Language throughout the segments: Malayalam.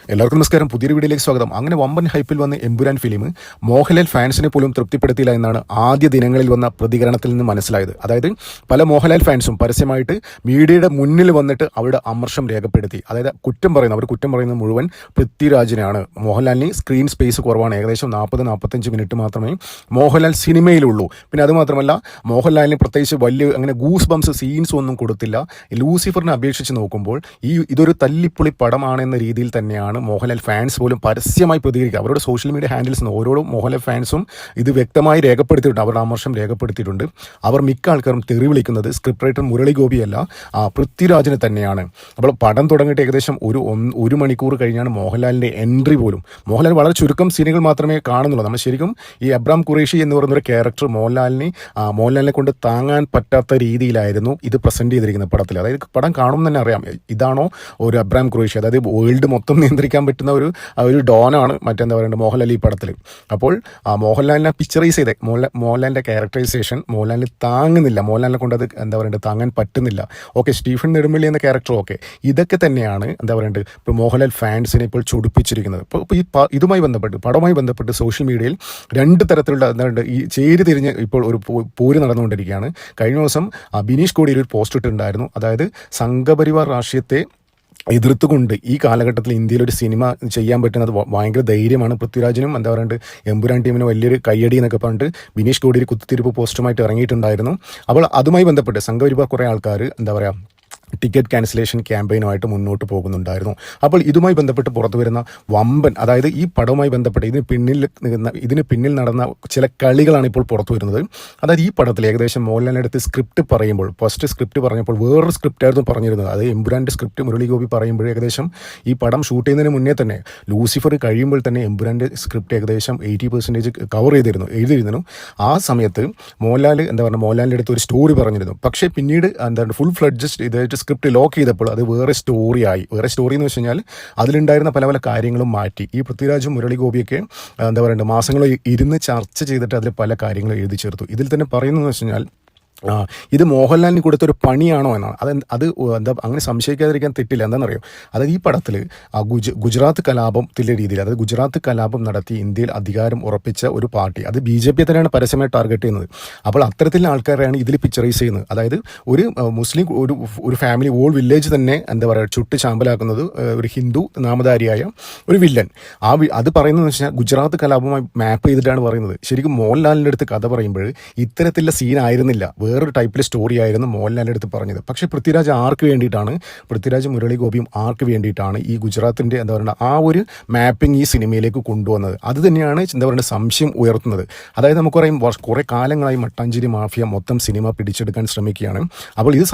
എല്ലാവർക്കും നമസ്കാരം. പുതിയൊരു വീഡിയോയിലേക്ക് സ്വാഗതം. അങ്ങനെ വമ്പൻ ഹൈപ്പിൽ വന്ന എമ്പുരാൻ ഫിലിം മോഹൻലാൽ ഫാൻസിനെ പോലും തൃപ്തിപ്പെടുത്തിയില്ല എന്നാണ് ആദ്യ ദിനങ്ങളിൽ വന്ന പ്രതികരണത്തിൽ നിന്ന് മനസ്സിലായത്. അതായത് പല മോഹൻലാൽ ഫാൻസും പരസ്യമായിട്ട് മീഡിയയുടെ മുന്നിൽ വന്നിട്ട് അവരുടെ അമർഷം രേഖപ്പെടുത്തി. അതായത് അവർ കുറ്റം പറയുന്നത് മുഴുവൻ പൃഥ്വിരാജിനാണ്. മോഹൻലാലിന് സ്ക്രീൻ സ്പേസ് കുറവാണ്. ഏകദേശം 40-45 മിനിറ്റ് മാത്രമേ മോഹൻലാൽ സിനിമയിലുള്ളൂ. പിന്നെ അതുമാത്രമല്ല, മോഹൻലാലിന് പ്രത്യേകിച്ച് വലിയ അങ്ങനെ ഗൂസ് ബംസ് സീൻസ് ഒന്നും കൊടുത്തില്ല. ലൂസിഫറിനെ അപേക്ഷിച്ച് നോക്കുമ്പോൾ ഇതൊരു തല്ലിപ്പൊളി പടമാണെന്ന രീതിയിൽ തന്നെയാണ് മോഹൻലാൽ ഫാൻസ് പോലും പരസ്യമായി പ്രതികരിക്കുക. അവരുടെ സോഷ്യൽ മീഡിയ ഹാൻഡിൽസ് ഓരോ മോഹൻലാൽ ഫാൻസും ഇത് വ്യക്തമായി രേഖപ്പെടുത്തിയിട്ടുണ്ട്, അവരുടെ അമർഷം രേഖപ്പെടുത്തിയിട്ടുണ്ട്. അവർ മിക്ക ആൾക്കാരും തെറി വിളിക്കുന്നത് സ്ക്രിപ്റ്റ് റൈറ്റർ മുരളി ഗോപിയല്ല, പൃഥ്വിരാജിനെ തന്നെയാണ്. അപ്പോൾ പടം തുടങ്ങിയിട്ട് ഏകദേശം ഒരു മണിക്കൂർ കഴിഞ്ഞാണ് മോഹൻലാലിൻ്റെ എൻട്രി പോലും. മോഹൻലാൽ വളരെ ചുരുക്കം സീനുകൾ മാത്രമേ കാണുന്നുള്ളൂ. നമ്മൾ ശരിക്കും ഈ എബ്രാം ഖുറേഷി എന്ന് പറയുന്നൊരു ക്യാരക്ടർ മോഹൻലാലിനെ കൊണ്ട് താങ്ങാൻ പറ്റാത്ത രീതിയിലായിരുന്നു ഇത് പ്രസൻറ്റ് ചെയ്തിരിക്കുന്നത് പടത്തിൽ. അതായത് പടം കാണുമ്പോൾ തന്നെ അറിയാം ഇതാണോ ഒരു എബ്രാം ഖുറേഷി, അതായത് വേൾഡ് മൊത്തം നിയന്ത്രിക്കാൻ പറ്റുന്ന ഒരു ഡോനാണ് മറ്റെന്താ പറയുക മോഹൻലാൽ ഈ പടത്തിൽ. അപ്പോൾ മോഹൻലാലിനെ പിക്ചറൈസ് ചെയ്തേ മോഹൻലാലിൻ്റെ ക്യാരക്ടറൈസേഷൻ മോഹൻലാലിന് താങ്ങുന്നില്ല. മോഹൻലാലിനെ കൊണ്ട് അത് താങ്ങാൻ പറ്റുന്നില്ല. ഓക്കെ, സ്റ്റീഫൻ നെടുമ്പള്ളി എന്ന ക്യാരക്ടർ ഓക്കെ, ഇതൊക്കെ തന്നെയാണ് ഇപ്പോൾ മോഹൻലാൽ ഫാൻസിനെ ഇപ്പോൾ ചൊടിപ്പിച്ചിരിക്കുന്നത്. ഇപ്പോൾ ഈ പടവുമായി ബന്ധപ്പെട്ട് സോഷ്യൽ മീഡിയയിൽ രണ്ട് തരത്തിലുള്ള ഈ ചേരി തിരിഞ്ഞ് ഇപ്പോൾ ഒരു പോര് നടന്നുകൊണ്ടിരിക്കുകയാണ്. കഴിഞ്ഞ ദിവസം ബിനീഷ് കോടിയേരി ഒരു പോസ്റ്റ് ഇട്ടിട്ടുണ്ടായിരുന്നു. അതായത് സംഘപരിവാർ രാഷ്ട്രീയത്തെ എതിർത്തുകൊണ്ട് ഈ കാലഘട്ടത്തിൽ ഇന്ത്യയിൽ ഒരു സിനിമ ചെയ്യാൻ പറ്റുന്നത് ഭയങ്കര ധൈര്യമാണ്. പൃഥ്വിരാജിനും എമ്പുരാൻ ടീമിന് വലിയൊരു കയ്യടി എന്നൊക്കെ പറഞ്ഞിട്ട് ബിനീഷ് കോടിയേരി കുത്തിത്തിരിപ്പ് പോസ്റ്റുമായിട്ട് ഇറങ്ങിയിട്ടുണ്ടായിരുന്നു. അപ്പോൾ അതുമായി ബന്ധപ്പെട്ട് സംഘപരിവാർ കുറേ ആൾക്കാർ ടിക്കറ്റ് ക്യാൻസലേഷൻ ക്യാമ്പയിനുമായിട്ട് മുന്നോട്ട് പോകുന്നുണ്ടായിരുന്നു. അപ്പോൾ ഇതുമായി ബന്ധപ്പെട്ട് പുറത്തു വരുന്ന വമ്പൻ, അതായത് ഈ പടവുമായി ബന്ധപ്പെട്ട് ഇതിന് പിന്നിൽ നടന്ന ചില കളികളാണ് ഇപ്പോൾ പുറത്തു വരുന്നത്. അതായത് ഈ പടത്തിൽ ഏകദേശം മോഹൻലാലിൻ്റെ അടുത്ത് ഫസ്റ്റ് സ്ക്രിപ്റ്റ് പറഞ്ഞപ്പോൾ വേറൊരു സ്ക്രിപ്റ്റ് ആയിരുന്നു പറഞ്ഞിരുന്നത്. അത് എമ്പുരാൻ്റെ സ്ക്രിപ്റ്റ് മുരളി ഗോപി പറയുമ്പോൾ ഏകദേശം ഈ പടം ഷൂട്ട് ചെയ്യുന്നതിന് മുന്നേ തന്നെ ലൂസിഫർ കഴിയുമ്പോൾ തന്നെ എമ്പുരാൻ്റെ സ്ക്രിപ്റ്റ് ഏകദേശം 80% കവർ എഴുതിയിരുന്നു. ആ സമയത്ത് മോഹൻലാലിൻ്റെ അടുത്ത് ഒരു സ്റ്റോറി പറഞ്ഞിരുന്നു. പക്ഷേ പിന്നീട് ഫുൾ ഫ്ലഡ്ജസ്റ്റ് ഇതായിട്ട് സ്ക്രിപ്റ്റ് ലോക്ക് ചെയ്തപ്പോൾ അത് വേറെ സ്റ്റോറി എന്ന് വെച്ച് കഴിഞ്ഞാൽ അതിലുണ്ടായിരുന്ന പല കാര്യങ്ങളും മാറ്റി. ഈ പൃഥ്വിരാജും മുരളി ഗോപിയൊക്കെ മാസങ്ങൾ ഇരുന്ന് ചർച്ച ചെയ്തിട്ട് അതിൽ പല കാര്യങ്ങളും എഴുതി ചേർത്തു. ഇതിൽ തന്നെ പറയുന്നതെന്ന് വെച്ച് കഴിഞ്ഞാൽ ഇത് മോഹൻലാലിന് കൊടുത്തൊരു പണിയാണോ എന്നാണ്. അത് അങ്ങനെ സംശയിക്കാതിരിക്കാൻ തെറ്റില്ല. എന്താണെന്നറിയോ, അതായത് ഈ പടത്തിൽ ഗുജറാത്ത് കലാപത്തിൻ്റെ രീതിയിൽ, അതായത് ഗുജറാത്ത് കലാപം നടത്തി ഇന്ത്യയിൽ അധികാരം ഉറപ്പിച്ച ഒരു പാർട്ടി, അത് BJP തന്നെയാണ് പരസ്യമായി ടാർഗറ്റ് ചെയ്യുന്നത്. അപ്പോൾ അത്തരത്തിലുള്ള ആൾക്കാരെയാണ് ഇതിൽ പിക്ചറൈസ് ചെയ്യുന്നത്. അതായത് ഒരു മുസ്ലിം ഒരു ഫാമിലി ഓൾ വില്ലേജ് തന്നെ ചുട്ട് ചാമ്പലാക്കുന്നത് ഒരു ഹിന്ദു നാമധാരിയായ ഒരു വില്ലൻ. അത് പറയുന്നതെന്ന് വെച്ചാൽ ഗുജറാത്ത് കലാപവുമായി മാപ്പ് ചെയ്തിട്ടാണ് പറയുന്നത്. ശരിക്കും മോഹൻലാലിൻ്റെ അടുത്ത് കഥ പറയുമ്പോൾ ഇത്തരത്തിലുള്ള സീൻ ആയിരുന്നില്ല, വേറൊരു ടൈപ്പിലെ സ്റ്റോറി ആയിരുന്നു മോഹൻലാലിൻ്റെ അടുത്ത് പറഞ്ഞത്. പക്ഷേ പൃഥ്വിരാജ് മുരളി ഗോപിയും ആർക്ക് വേണ്ടിയിട്ടാണ് ഈ ഗുജറാത്തിൻ്റെ ആ ഒരു മാപ്പിംഗ് ഈ സിനിമയിലേക്ക് കൊണ്ടുവന്നത്? അത് തന്നെയാണ് സംശയം ഉയർത്തുന്നത്. അതായത് നമുക്കറിയാം കുറേ കാലങ്ങളായി മട്ടാഞ്ചേരി മാഫിയ മൊത്തം സിനിമ പിടിച്ചെടുക്കാൻ ശ്രമിക്കുകയാണ്. അപ്പോൾ ഇത്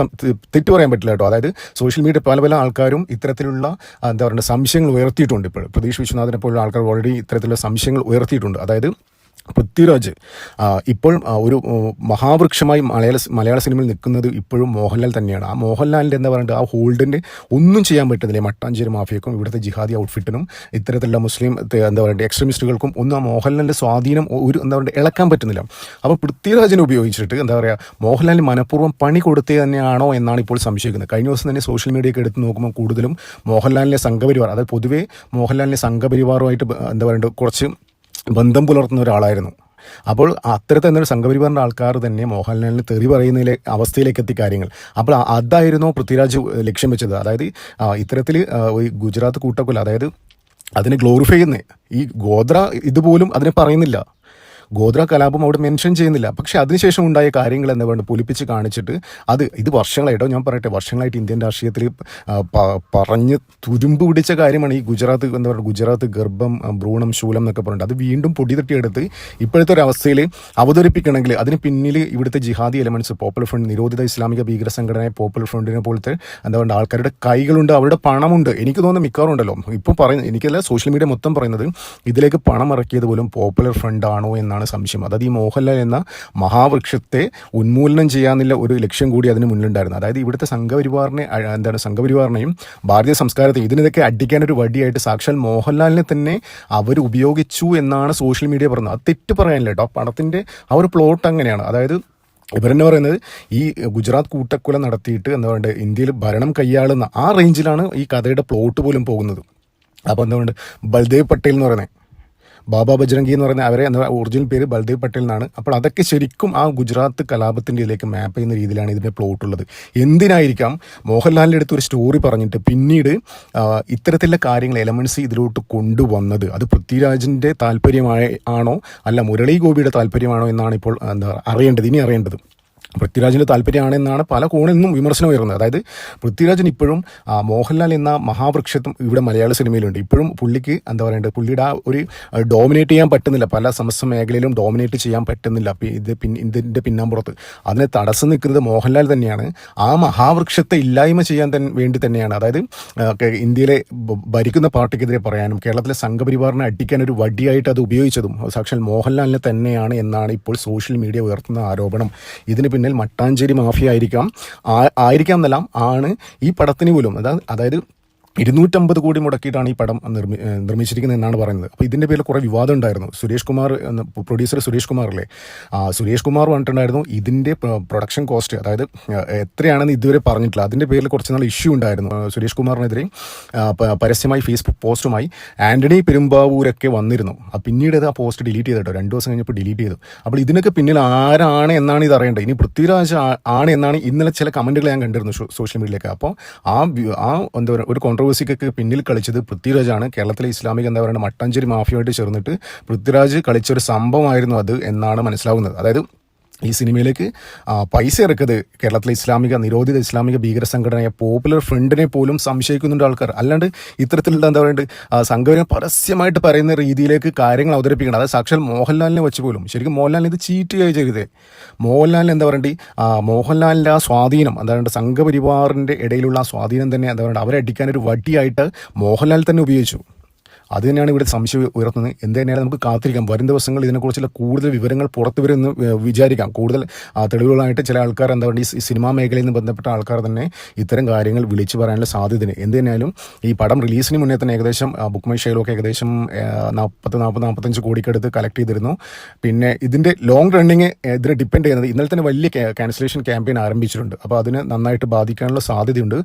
തെറ്റ് പറയാൻ പറ്റില്ല കേട്ടോ. അതായത് സോഷ്യൽ മീഡിയ പല ആൾക്കാരും ഇത്തരത്തിലുള്ള സംശയങ്ങൾ ഉയർത്തിയിട്ടുണ്ട്. ഇപ്പോൾ പ്രതീഷ് വിശ്വനാഥിനെ പോലുള്ള ആൾക്കാർ ഓൾറെഡി ഇത്തരത്തിലുള്ള സംശയങ്ങൾ ഉയർത്തിയിട്ടുണ്ട്. അതായത് പൃഥ്വിരാജ് ഇപ്പോൾ ഒരു മഹാവൃക്ഷമായി മലയാള സിനിമയിൽ നിൽക്കുന്നത് ഇപ്പോഴും മോഹൻലാൽ തന്നെയാണ്. ആ മോഹൻലാലിൻ്റെ ആ ഹോൾഡിൻ്റെ ഒന്നും ചെയ്യാൻ പറ്റുന്നില്ല മട്ടാഞ്ചേരി മാഫിയക്കും ഇവിടുത്തെ ജിഹാദി ഔട്ട്ഫിറ്റിനും ഇത്തരത്തിലുള്ള മുസ്ലിം എക്സ്ട്രീമിസ്റ്റുകൾക്കും ഒന്നും ആ മോഹൻലാലിൻ്റെ സ്വാധീനം ഇളക്കാൻ പറ്റുന്നില്ല. അപ്പോൾ പൃഥ്വിരാജിനെ ഉപയോഗിച്ചിട്ട് മോഹൻലാലിന് മനഃപൂർവ്വം പണി കൊടുത്തേ തന്നെയാണോ എന്നാണ് ഇപ്പോൾ സംശയിക്കുന്നത്. കഴിഞ്ഞ ദിവസം തന്നെ സോഷ്യൽ മീഡിയയൊക്കെ എടുത്ത് നോക്കുമ്പോൾ കൂടുതലും മോഹൻലാലിൻ്റെ സംഘപരിവാർ, അതായത് പൊതുവേ മോഹൻലാലിൻ്റെ സംഘപരിവാറുമായിട്ട് കുറച്ച് ബന്ധം പുലർത്തുന്ന ഒരാളായിരുന്നു. അപ്പോൾ അത്തരത്തിൽ സംഘപരിവാറിൻ്റെ ആൾക്കാർ തന്നെ മോഹൻലാലിന് തെറി പറയുന്ന അവസ്ഥയിലേക്ക് എത്തി കാര്യങ്ങൾ. അപ്പോൾ അതായിരുന്നു പൃഥ്വിരാജ് ലക്ഷ്യം വെച്ചത്. അതായത് ഇത്തരത്തിൽ ഗുജറാത്ത് കൂട്ടക്കൊല, അതായത് അതിനെ ഗ്ലോറിഫൈ ചെയ്യുന്നേ ഈ ഗോദ്ര ഇതുപോലും അതിനെ പറയുന്നില്ല, ഗോദ്ര കലാപം അവിടെ മെൻഷൻ ചെയ്യുന്നില്ല. പക്ഷേ അതിനുശേഷം ഉണ്ടായ കാര്യങ്ങൾ പൊലിപ്പിച്ച് കാണിച്ചിട്ട് ഇത് വർഷങ്ങളായിട്ടോ, ഞാൻ പറയട്ടെ, വർഷങ്ങളായിട്ട് ഇന്ത്യൻ രാഷ്ട്രീയത്തിൽ പറഞ്ഞ് തുരുമ്പ് പിടിച്ച കാര്യമാണ് ഈ ഗുജറാത്ത് ഗർഭം ഭ്രൂണം ശൂലം എന്നൊക്കെ പറഞ്ഞിട്ട് അത് വീണ്ടും പൊടി തട്ടിയെടുത്ത് ഇപ്പോഴത്തെ ഒരു അവസ്ഥയിൽ അവതരിപ്പിക്കണമെങ്കിൽ അതിന് പിന്നിൽ ഇവിടുത്തെ ജിഹാദി എലമെന്റ്സ്, പോപ്പുലർ ഫ്രണ്ട്, നിരോധിത ഇസ്ലാമിക ഭീകര സംഘടനയായ പോപ്പുലർ ഫ്രണ്ടിനെ പോലത്തെ ആൾക്കാരുടെ കൈകളുണ്ട്, അവരുടെ പണമുണ്ട്. എനിക്ക് തോന്നുന്നു മിക്കവാറും ഉണ്ടല്ലോ ഇപ്പോൾ പറയുന്നത്, എനിക്കല്ല സോഷ്യൽ മീഡിയ മൊത്തം പറയുന്നത് ഇതിലേക്ക് പണം ഇറക്കിയത് പോലും പോപ്പുലർ ഫ്രണ്ട് ആണോ എന്നാണ് സംശയം. അതായത് ഈ മോഹൻലാൽ എന്ന മഹാവൃക്ഷത്തെ ഉന്മൂലനം ചെയ്യാനുള്ള ഒരു ലക്ഷ്യം കൂടി അതിന് മുന്നിലുണ്ടായിരുന്നു. അതായത് ഇവിടുത്തെ സംഘപരിവാറിനെയും ഭാരതീയ സംസ്കാരത്തെ ഇതിനൊക്കെ അടിക്കാനൊരു വടിയായിട്ട് സാക്ഷാൽ മോഹൻലാലിനെ തന്നെ അവർ ഉപയോഗിച്ചു എന്നാണ് സോഷ്യൽ മീഡിയ പറയുന്നത്. അത് തെറ്റ് പറയാനില്ല കേട്ടോ. പടത്തിൻ്റെ ആ ഒരു പ്ലോട്ട് അങ്ങനെയാണ്. അതായത് ഇവരെന്നെ പറയുന്നത് ഈ ഗുജറാത്ത് കൂട്ടക്കൊല നടത്തിയിട്ട് ഇന്ത്യയിൽ ഭരണം കൈയാളുന്ന ആ റേഞ്ചിലാണ് ഈ കഥയുടെ പ്ലോട്ട് പോലും പോകുന്നത്. അപ്പോൾ എന്തുകൊണ്ട് ബൽദേവ് പട്ടേൽ എന്ന് പറയുന്നത് ബാബ ബജ്രംഗി എന്ന് പറയുന്ന അവരെ എന്താ ഒറിജിനൽ പേര് ബൽദേവ് പട്ടേൽ എന്നാണ്. അപ്പോൾ അതൊക്കെ ശരിക്കും ആ ഗുജറാത്ത് കലാപത്തിൻ്റെ ഇതിലേക്ക് മാപ്പ് ചെയ്യുന്ന രീതിയിലാണ് ഇതിൻ്റെ പ്ലോട്ട് ഉള്ളത്. എന്തിനായിരിക്കാം മോഹൻലാലിൻ്റെ അടുത്ത് ഒരു സ്റ്റോറി പറഞ്ഞിട്ട് പിന്നീട് ഇത്തരത്തിലുള്ള കാര്യങ്ങൾ എലമെൻറ്റ്സ് ഇതിലോട്ട് കൊണ്ടുവന്നത്? അത് പൃഥ്വിരാജിൻ്റെ ആണോ അല്ല മുരളി ഗോപിയുടെ താല്പര്യമാണോ എന്നാണ് ഇപ്പോൾ ഇനി അറിയേണ്ടത്. പൃഥ്വിരാജിൻ്റെ താല്പര്യമാണെന്നാണ് പല കോണിൽ നിന്നും വിമർശനം ഉയർന്നത്. അതായത് പൃഥ്വിരാജിന് ഇപ്പോഴും മോഹൻലാൽ എന്ന മഹാവൃക്ഷത്വം ഇവിടെ മലയാള സിനിമയിലുണ്ട്. ഇപ്പോഴും പുള്ളിക്ക് പുള്ളിയുടെ ആ ഒരു ഡോമിനേറ്റ് ചെയ്യാൻ പറ്റുന്നില്ല, പല സമസ്ത മേഖലയിലും ഡോമിനേറ്റ് ചെയ്യാൻ പറ്റുന്നില്ല. ഇതിൻ്റെ പിന്നാമ്പുറത്ത് അതിനെ തടസ്സം നിൽക്കുന്നത് മോഹൻലാൽ തന്നെയാണ്. ആ മഹാവൃക്ഷത്തെ ഇല്ലായ്മ ചെയ്യാൻ വേണ്ടി തന്നെയാണ്. അതായത് ഇന്ത്യയിലെ ഭരിക്കുന്ന പാർട്ടിക്കെതിരെ പറയാനും കേരളത്തിലെ സംഘപരിവാറിനെ അടിക്കാൻ ഒരു വടിയായിട്ട് അത് ഉപയോഗിച്ചതും സാക്ഷാൽ മോഹൻലാലിനെ തന്നെയാണ് എന്നാണ് ഇപ്പോൾ സോഷ്യൽ മീഡിയ ഉയർത്തുന്ന ആരോപണം. ഇതിന് പിന്നിൽ മട്ടാഞ്ചേരി മാഫിയ ആയിരിക്കാം എന്നെല്ലാം ആണ് ഈ പടത്തിന് പോലും. അതായത് 250 കോടി മുടക്കിയിട്ടാണ് ഈ പടം നിർമ്മിച്ചിരിക്കുന്നത് എന്നാണ് പറയുന്നത്. അപ്പോൾ ഇതിൻ്റെ പേരിൽ കുറേ വിവാദം ഉണ്ടായിരുന്നു. സുരേഷ് കുമാർ പ്രൊഡ്യൂസർ സുരേഷ് കുമാറല്ലേ, സുരേഷ് കുമാർ പറഞ്ഞിട്ടുണ്ടായിരുന്നു ഇതിൻ്റെ പ്രൊഡക്ഷൻ കോസ്റ്റ് അതായത് എത്രയാണെന്ന് ഇതുവരെ പറഞ്ഞിട്ടില്ല. അതിൻ്റെ പേരിൽ കുറച്ച് നാൾ ഇഷ്യൂ ഉണ്ടായിരുന്നു. സുരേഷ് കുമാറിനെതിരെ പരസ്യമായി ഫേസ്ബുക്ക് പോസ്റ്റുമായി ആൻ്റണി പെരുമ്പാവൂരൊക്കെ വന്നിരുന്നു. പിന്നീട് ആ പോസ്റ്റ് ഡിലീറ്റ് ചെയ്തിട്ടോ 2 ദിവസം കഴിഞ്ഞപ്പോൾ ഡിലീറ്റ് ചെയ്തു. അപ്പോൾ ഇതിനൊക്കെ പിന്നിൽ ആരാണ് എന്നാണ് ഇത് അറിയേണ്ടത്. ഇനി പൃഥ്വിരാജ് ആണ് എന്നാണ് ഇന്നലെ ചില കമൻറ്റുകൾ ഞാൻ കണ്ടിരുന്നു സോഷ്യൽ മീഡിയയിലേക്ക്. അപ്പോൾ ഒരു കോൺട്രവേഴ്സിക്കൊക്കെ പിന്നിൽ കളിച്ചത് പൃഥ്വിരാജാണ്. കേരളത്തിലെ ഇസ്ലാമിക മട്ടാഞ്ചേരി മാഫിയുമായിട്ട് ചേർന്നിട്ട് പൃഥ്വിരാജ് കളിച്ചൊരു സംഭവമായിരുന്നു അത് എന്നാണ് മനസ്സിലാവുന്നത്. അതായത് ഈ സിനിമയിലേക്ക് പൈസ ഇറക്കത് കേരളത്തിലെ നിരോധിത ഇസ്ലാമിക ഭീകര സംഘടനയായ പോപ്പുലർ ഫ്രണ്ടിനെ പോലും സംശയിക്കുന്നുണ്ട് ആൾക്കാർ. അല്ലാണ്ട് ഇത്തരത്തിലുള്ള സംഘടന പരസ്യമായിട്ട് പറയുന്ന രീതിയിലേക്ക് കാര്യങ്ങൾ അവതരിപ്പിക്കണം. അതായത് സാക്ഷാൽ മോഹൻലാലിനെ വെച്ച് പോലും ശരിക്കും മോഹൻലാലിന് ഇത് ചീറ്റ് ചെയ്തേ. മോഹൻലാലിന് മോഹൻലാലിൻ്റെ ആ സ്വാധീനം സംഘപരിവാറിൻ്റെ ഇടയിലുള്ള ആ സ്വാധീനം തന്നെ അവരെ അടിക്കാനൊരു വടിയായിട്ട് മോഹൻലാൽ തന്നെ ഉപയോഗിച്ചു. അത് തന്നെയാണ് ഇവിടെ സംശയം ഉയർത്തുന്നത്. എന്ത് തന്നെയാലും നമുക്ക് കാത്തിരിക്കാം. വരും ദിവസങ്ങൾ ഇതിനെക്കുറിച്ചുള്ള കൂടുതൽ വിവരങ്ങൾ പുറത്തു വരുമെന്ന് വിചാരിക്കാം. കൂടുതൽ തെളിവുകളായിട്ട് ചില ആൾക്കാർ ഈ സിനിമാ മേഖലയിൽ നിന്ന് ബന്ധപ്പെട്ട ആൾക്കാർ തന്നെ ഇത്തരം കാര്യങ്ങൾ വിളിച്ചു പറയാനുള്ള സാധ്യതയാണ്. എന്ത് തന്നെയാലും ഈ പടം റിലീസിന് മുന്നേ തന്നെ ഏകദേശം ബുക്ക് മൈ ഷോയിലൊക്കെ ഏകദേശം 40-45 കോടിക്കടുത്ത് കളക്ട് ചെയ്തിരുന്നു. പിന്നെ ഇതിൻ്റെ ലോങ് റണ്ണിങ് ഇതിനെ ഡിപ്പെൻഡ് ചെയ്യുന്നത് ഇന്നലെ തന്നെ വലിയ ക്യാൻസലേഷൻ ക്യാമ്പയിൻ ആരംഭിച്ചിട്ടുണ്ട്. അപ്പോൾ അതിന് നന്നായിട്ട് ബാധിക്കാനുള്ള സാധ്യതയുണ്ട്.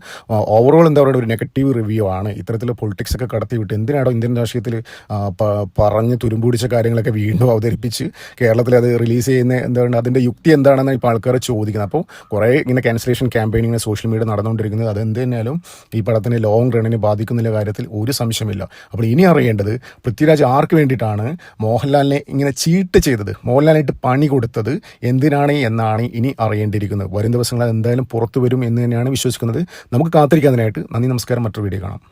ഓവറോൾ ഒരു നെഗറ്റീവ് റിവ്യൂ ആണ്. ഇത്തരത്തിൽ പൊളിറ്റിക്സ് ഒക്കെ കടത്തിവിട്ട് എന്തിനാണോ ഇന്ത്യൻ രാഷ്ട്രീയത്തിൽ പറഞ്ഞ് തുരുമ്പുപിടിച്ച കാര്യങ്ങളൊക്കെ വീണ്ടും അവതരിപ്പിച്ച് കേരളത്തിൽ അത് റിലീസ് ചെയ്യുന്ന അതിൻ്റെ യുക്തി എന്താണെന്ന് ഇപ്പോൾ ആൾക്കാർ ചോദിക്കുന്നത്. അപ്പോൾ കുറേ ഇങ്ങനെ ക്യാൻസലേഷൻ ക്യാമ്പയിൻ ഇങ്ങനെ സോഷ്യൽ മീഡിയ നടന്നുകൊണ്ടിരിക്കുന്നത് അത് എന്ത് തന്നെയാലും ഈ പടത്തിന് ലോങ് റണ്ണിനെ ബാധിക്കുന്നില്ല കാര്യത്തിൽ ഒരു സംശയമില്ല. അപ്പോൾ ഇനി അറിയേണ്ടത് പൃഥ്വിരാജ് ആർക്ക് വേണ്ടിയിട്ടാണ് മോഹൻലാലിനെ ഇങ്ങനെ ചീട്ട് ചെയ്തത്, മോഹൻലാലിനായിട്ട് പണി കൊടുത്തത് എന്തിനാണ് എന്നാണ് ഇനി അറിയേണ്ടിയിരിക്കുന്നത്. വരും ദിവസങ്ങൾ എന്തായാലും പുറത്തു വരും എന്ന് തന്നെയാണ് വിശ്വസിക്കുന്നത്. നമുക്ക് കാത്തിരിക്കാതിനായിട്ട് നന്ദി, നമസ്കാരം. മറ്റൊരു വീഡിയോ കാണാം.